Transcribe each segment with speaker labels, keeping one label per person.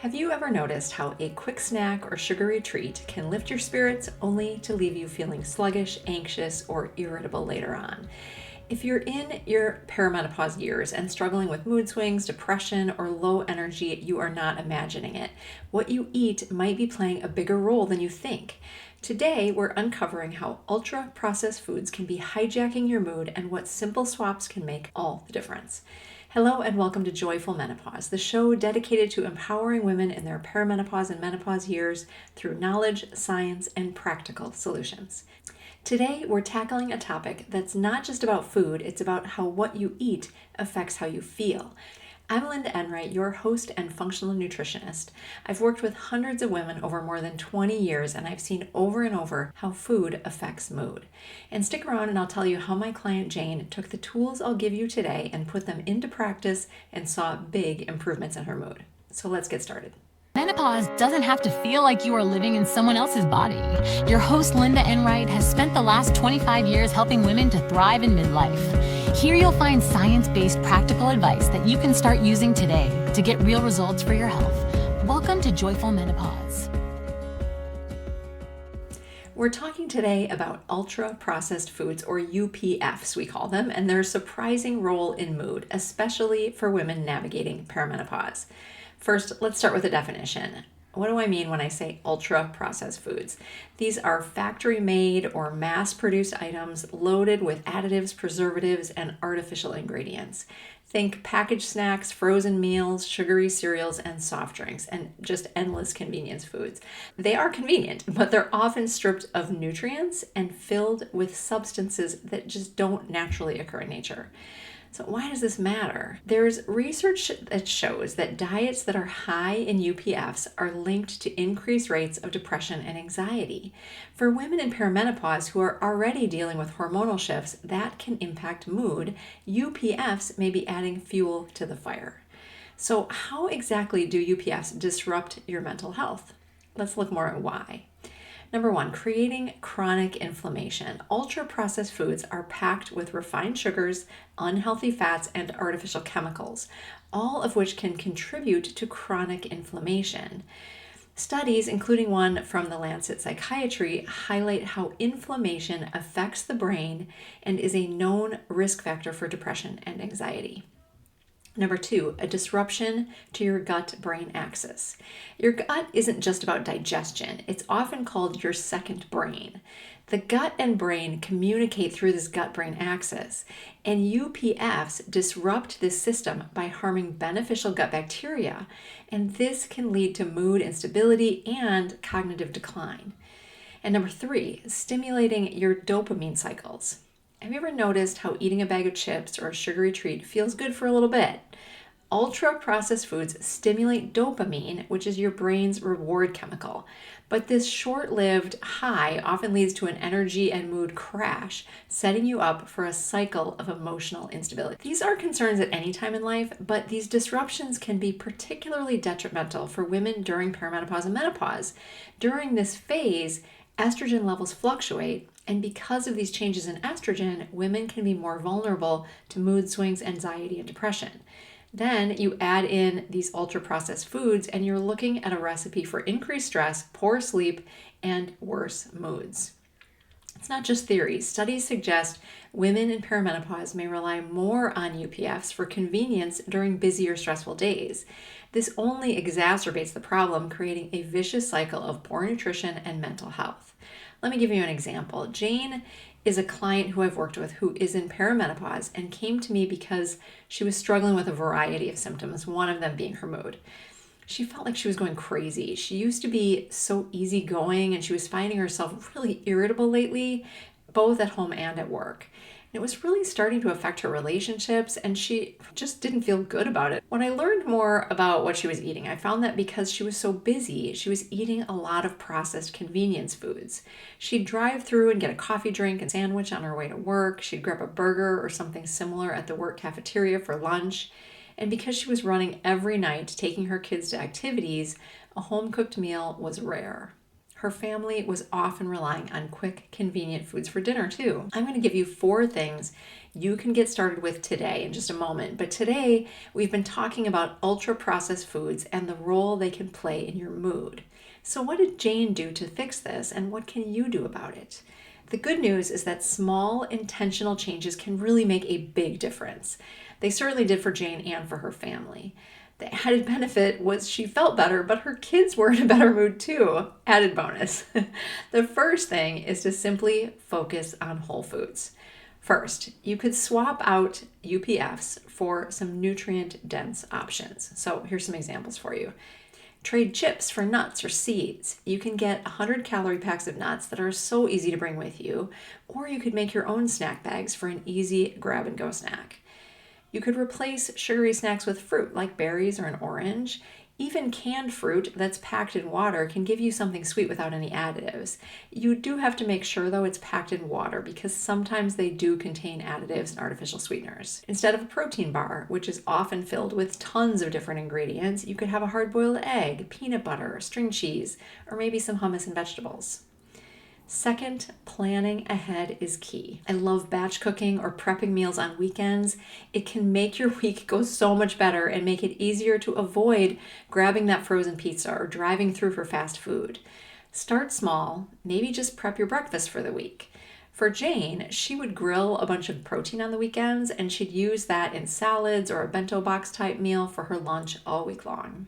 Speaker 1: Have you ever noticed how a quick snack or sugary treat can lift your spirits only to leave you feeling sluggish, anxious, or irritable later on? If you're in your perimenopause years and struggling with mood swings, depression, or low energy, you are not imagining it. What you eat might be playing a bigger role than you think. Today, we're uncovering how ultra-processed foods can be hijacking your mood and what simple swaps can make all the difference. Hello and welcome to Joyful Menopause, the show dedicated to empowering women in their perimenopause and menopause years through knowledge, science, and practical solutions. Today, we're tackling a topic that's not just about food, it's about how what you eat affects how you feel. I'm Linda Enright, your host and functional nutritionist. I've worked with hundreds of women over more than 20 years, and I've seen over and over how food affects mood. And stick around and I'll tell you how my client Jane took the tools I'll give you today and put them into practice and saw big improvements in her mood. So let's get started.
Speaker 2: Menopause doesn't have to feel like you are living in someone else's body. Your host, Linda Enright, has spent the last 25 years helping women to thrive in midlife. Here you'll find science-based practical advice that you can start using today to get real results for your health. Welcome to Joyful Menopause.
Speaker 1: We're talking today about ultra-processed foods, or UPFs we call them, and their surprising role in mood, especially for women navigating perimenopause. First, let's start with a definition. What do I mean when I say ultra-processed foods? These are factory-made or mass-produced items loaded with additives, preservatives, and artificial ingredients. Think packaged snacks, frozen meals, sugary cereals, and soft drinks, and just endless convenience foods. They are convenient, but they're often stripped of nutrients and filled with substances that just don't naturally occur in nature. So why does this matter? There's research that shows that diets that are high in UPFs are linked to increased rates of depression and anxiety. For women in perimenopause who are already dealing with hormonal shifts that can impact mood, UPFs may be adding fuel to the fire. So how exactly do UPFs disrupt your mental health? Let's look more at why. Number one, creating chronic inflammation. Ultra-processed foods are packed with refined sugars, unhealthy fats, and artificial chemicals, all of which can contribute to chronic inflammation. Studies, including one from the Lancet Psychiatry, highlight how inflammation affects the brain and is a known risk factor for depression and anxiety. Number two, a disruption to your gut-brain axis. Your gut isn't just about digestion. It's often called your second brain. The gut and brain communicate through this gut-brain axis, and UPFs disrupt this system by harming beneficial gut bacteria, and this can lead to mood instability and cognitive decline. And number three, stimulating your dopamine cycles. Have you ever noticed how eating a bag of chips or a sugary treat feels good for a little bit? Ultra-processed foods stimulate dopamine, which is your brain's reward chemical. But this short-lived high often leads to an energy and mood crash, setting you up for a cycle of emotional instability. These are concerns at any time in life, but these disruptions can be particularly detrimental for women during perimenopause and menopause. During this phase, estrogen levels fluctuate, and because of these changes in estrogen, women can be more vulnerable to mood swings, anxiety, and depression. Then you add in these ultra-processed foods, and you're looking at a recipe for increased stress, poor sleep, and worse moods. It's not just theory. Studies suggest women in perimenopause may rely more on UPFs for convenience during busy or stressful days. This only exacerbates the problem, creating a vicious cycle of poor nutrition and mental health. Let me give you an example. Jane is a client who I've worked with who is in perimenopause and came to me because she was struggling with a variety of symptoms, one of them being her mood. She felt like she was going crazy. She used to be so easygoing, and she was finding herself really irritable lately, both at home and at work. It was really starting to affect her relationships, and she just didn't feel good about it. When I learned more about what she was eating, I found that because she was so busy, she was eating a lot of processed convenience foods. She'd drive through and get a coffee drink and sandwich on her way to work. She'd grab a burger or something similar at the work cafeteria for lunch. And because she was running every night, taking her kids to activities, a home-cooked meal was rare. Her family was often relying on quick, convenient foods for dinner too. I'm going to give you 4 things you can get started with today in just a moment. But today we've been talking about ultra-processed foods and the role they can play in your mood. So what did Jane do to fix this, and what can you do about it? The good news is that small, intentional changes can really make a big difference. They certainly did for Jane and for her family. The added benefit was she felt better, but her kids were in a better mood too. Added bonus. The first thing is to simply focus on whole foods. First, you could swap out UPFs for some nutrient-dense options. So here's some examples for you. Trade chips for nuts or seeds. You can get 100-calorie packs of nuts that are so easy to bring with you, or you could make your own snack bags for an easy grab-and-go snack. You could replace sugary snacks with fruit like berries or an orange. Even canned fruit that's packed in water can give you something sweet without any additives. You do have to make sure though it's packed in water because sometimes they do contain additives and artificial sweeteners. Instead of a protein bar, which is often filled with tons of different ingredients, you could have a hard-boiled egg, peanut butter, string cheese, or maybe some hummus and vegetables. Second, planning ahead is key. I love batch cooking or prepping meals on weekends. It can make your week go so much better and make it easier to avoid grabbing that frozen pizza or driving through for fast food. Start small, maybe just prep your breakfast for the week. For Jane, she would grill a bunch of protein on the weekends and she'd use that in salads or a bento box type meal for her lunch all week long.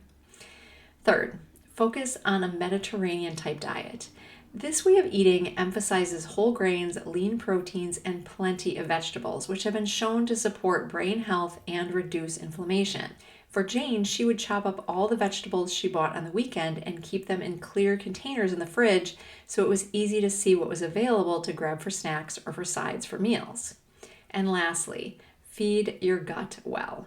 Speaker 1: Third, focus on a Mediterranean type diet. This way of eating emphasizes whole grains, lean proteins, and plenty of vegetables, which have been shown to support brain health and reduce inflammation. For Jane, she would chop up all the vegetables she bought on the weekend and keep them in clear containers in the fridge so it was easy to see what was available to grab for snacks or for sides for meals. And lastly, feed your gut well.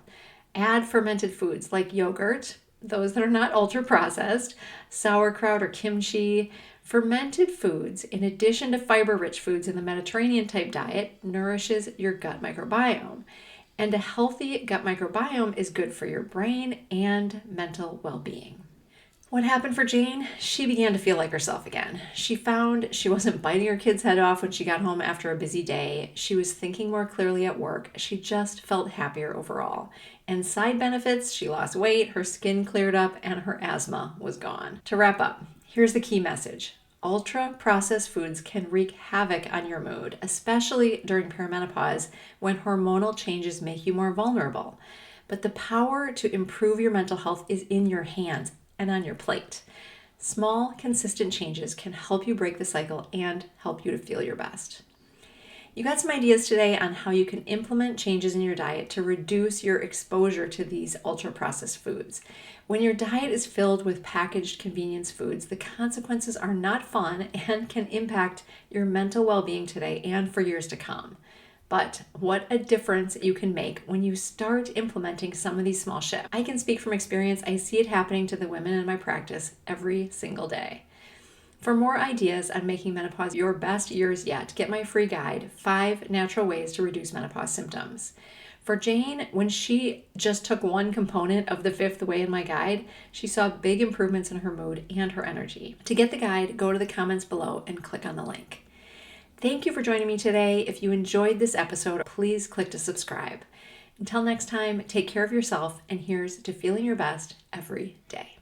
Speaker 1: Add fermented foods like yogurt, those that are not ultra-processed, sauerkraut or kimchi. Fermented foods, in addition to fiber-rich foods in the Mediterranean-type diet, nourishes your gut microbiome. And a healthy gut microbiome is good for your brain and mental well-being. What happened for Jane? She began to feel like herself again. She found she wasn't biting her kid's head off when she got home after a busy day. She was thinking more clearly at work. She just felt happier overall. And side benefits, she lost weight, her skin cleared up, and her asthma was gone. To wrap up, here's the key message. Ultra-processed foods can wreak havoc on your mood, especially during perimenopause when hormonal changes make you more vulnerable. But the power to improve your mental health is in your hands and on your plate. Small, consistent changes can help you break the cycle and help you to feel your best. You got some ideas today on how you can implement changes in your diet to reduce your exposure to these ultra-processed foods. When your diet is filled with packaged convenience foods, the consequences are not fun and can impact your mental well-being today and for years to come. But what a difference you can make when you start implementing some of these small shifts. I can speak from experience. I see it happening to the women in my practice every single day. For more ideas on making menopause your best years yet, get my free guide, 5 Natural Ways to Reduce Menopause Symptoms. For Jane, when she just took one component of the 5th way in my guide, she saw big improvements in her mood and her energy. To get the guide, go to the comments below and click on the link. Thank you for joining me today. If you enjoyed this episode, please click to subscribe. Until next time, take care of yourself, and here's to feeling your best every day.